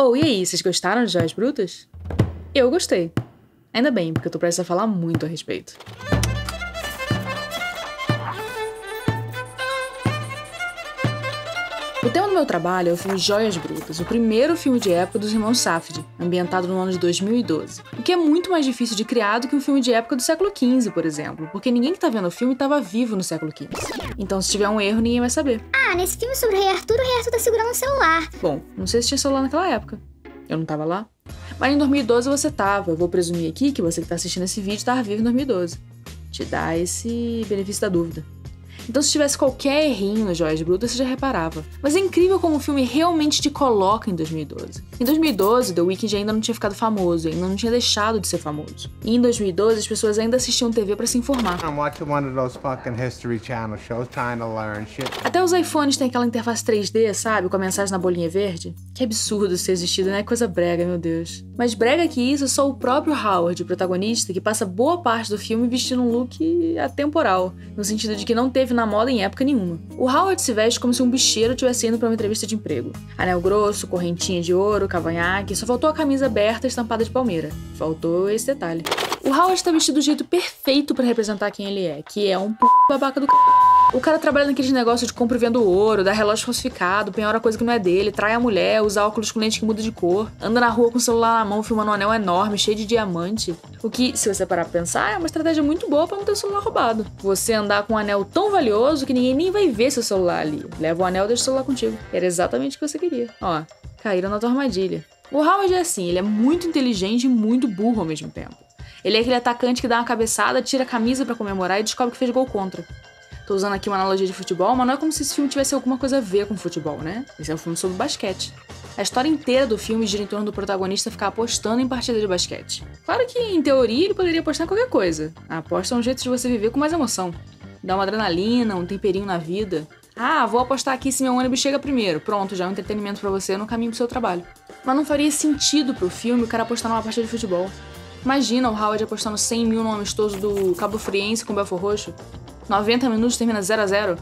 Oh, e aí, vocês gostaram de Joias Brutas? Eu gostei. Ainda bem, porque eu tô prestes a falar muito a respeito. O tema do meu trabalho é o filme Joias Brutas, o primeiro filme de época dos irmãos Safdie, ambientado no ano de 2012. O que é muito mais difícil de criar do que um filme de época do século XV, por exemplo, porque ninguém que tá vendo o filme estava vivo no século XV. Então, se tiver um erro, ninguém vai saber. Ah, nesse filme sobre o Rei Arthur tá segurando um celular. Bom, não sei se tinha celular naquela época. Eu não tava lá. Mas em 2012 você tava. Eu vou presumir aqui que você que tá assistindo esse vídeo tava vivo em 2012. Te dá esse benefício da dúvida. Então, se tivesse qualquer errinho no Joias Brutas, você já reparava. Mas é incrível como o filme realmente te coloca em 2012. Em 2012, The Weeknd ainda não tinha ficado famoso, ainda não tinha deixado de ser famoso. E em 2012, as pessoas ainda assistiam TV pra se informar. I'm watching one of those fucking History Channel shows, trying to learn shit. Até os iPhones têm aquela interface 3D, sabe? Com a mensagem na bolinha verde. Que absurdo isso ter existido, né? Coisa brega, meu Deus. Mas brega que isso é só o próprio Howard, o protagonista, que passa boa parte do filme vestindo um look atemporal, no sentido de que não teve na moda em época nenhuma. O Howard se veste como se um bicheiro tivesse indo pra uma entrevista de emprego. Anel grosso, correntinha de ouro, cavanhaque, só faltou a camisa aberta estampada de palmeira. Faltou esse detalhe. O Howard tá vestido do jeito perfeito pra representar quem ele é, que é um babaca do c****. O cara trabalha naqueles negócios de compra e venda ouro, dá relógio falsificado, penhora coisa que não é dele, trai a mulher, usa óculos com lente que muda de cor, anda na rua com o celular na mão, filmando um anel enorme, cheio de diamante. O que, se você parar pra pensar, é uma estratégia muito boa pra não ter o celular roubado. Você andar com um anel tão valioso que ninguém nem vai ver seu celular ali. Leva o anel e deixa o celular contigo. Era exatamente o que você queria. Ó, caíram na tua armadilha. O Howard é assim, ele é muito inteligente e muito burro ao mesmo tempo. Ele é aquele atacante que dá uma cabeçada, tira a camisa pra comemorar e descobre que fez gol contra. Tô usando aqui uma analogia de futebol, mas não é como se esse filme tivesse alguma coisa a ver com futebol, né? Esse é um filme sobre basquete. A história inteira do filme gira em torno do protagonista ficar apostando em partida de basquete. Claro que, em teoria, ele poderia apostar em qualquer coisa. A aposta é um jeito de você viver com mais emoção. Dá uma adrenalina, um temperinho na vida. Ah, vou apostar aqui se meu ônibus chega primeiro. Pronto, já é um entretenimento pra você no caminho pro seu trabalho. Mas não faria sentido pro filme o cara apostar numa partida de futebol. Imagina o Howard apostando 100 mil no amistoso do Cabo Friense com o Belfort Roxo. 90 minutos termina 0-0.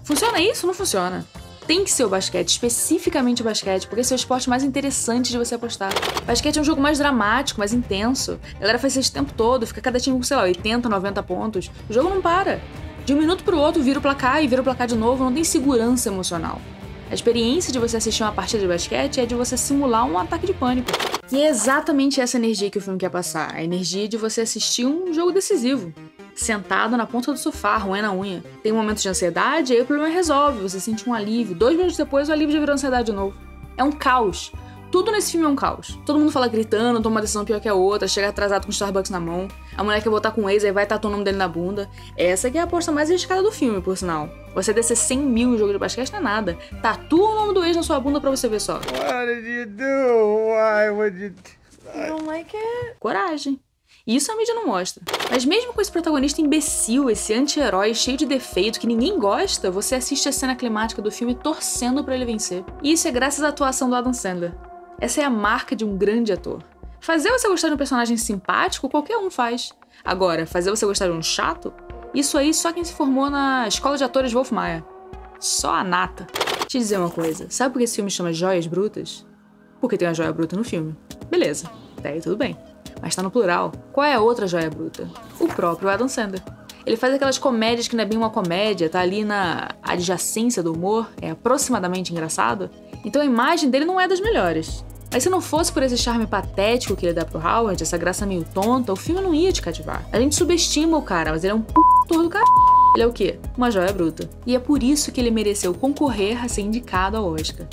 Funciona isso? Não funciona. Tem que ser o basquete, especificamente o basquete, porque esse é o esporte mais interessante de você apostar. Basquete é um jogo mais dramático, mais intenso. A galera faz isso o tempo todo, fica cada time com, sei lá, 80, 90 pontos. O jogo não para. De um minuto pro outro vira o placar e vira o placar de novo, não tem segurança emocional. A experiência de você assistir uma partida de basquete é de você simular um ataque de pânico. E é exatamente essa energia que o filme quer passar, a energia de você assistir um jogo decisivo. Sentado na ponta do sofá, roendo a unha. Tem um momento de ansiedade, aí o problema resolve, você sente um alívio. 2 minutos depois, o alívio já virou ansiedade de novo. É um caos. Tudo nesse filme é um caos. Todo mundo fala gritando, toma uma decisão pior que a outra, chega atrasado com o Starbucks na mão. A mulher quer voltar com o ex, aí vai tatuar o nome dele na bunda. Essa que é a aposta mais arriscada do filme, por sinal. Você descer 100 mil em jogo de basquete não é nada. Tatua o nome do ex na sua bunda pra você ver só. What did you do? Why would you... I don't like it. Coragem. Isso a mídia não mostra. Mas mesmo com esse protagonista imbecil, esse anti-herói cheio de defeito que ninguém gosta, você assiste a cena climática do filme torcendo pra ele vencer. E isso é graças à atuação do Adam Sandler. Essa é a marca de um grande ator. Fazer você gostar de um personagem simpático, qualquer um faz. Agora, fazer você gostar de um chato? Isso aí só quem se formou na escola de atores Wolf Maia. Só a nata. Te dizer uma coisa, sabe por que esse filme chama Joias Brutas? Porque tem uma joia bruta no filme. Beleza, até aí tudo bem. Mas tá no plural. Qual é a outra joia bruta? O próprio Adam Sandler. Ele faz aquelas comédias que não é bem uma comédia, tá ali na adjacência do humor, é aproximadamente engraçado. Então a imagem dele não é das melhores. Mas se não fosse por esse charme patético que ele dá pro Howard, essa graça meio tonta, o filme não ia te cativar. A gente subestima o cara, mas ele é um ator do cara. Ele é o quê? Uma joia bruta. E é por isso que ele mereceu concorrer a ser indicado ao Oscar.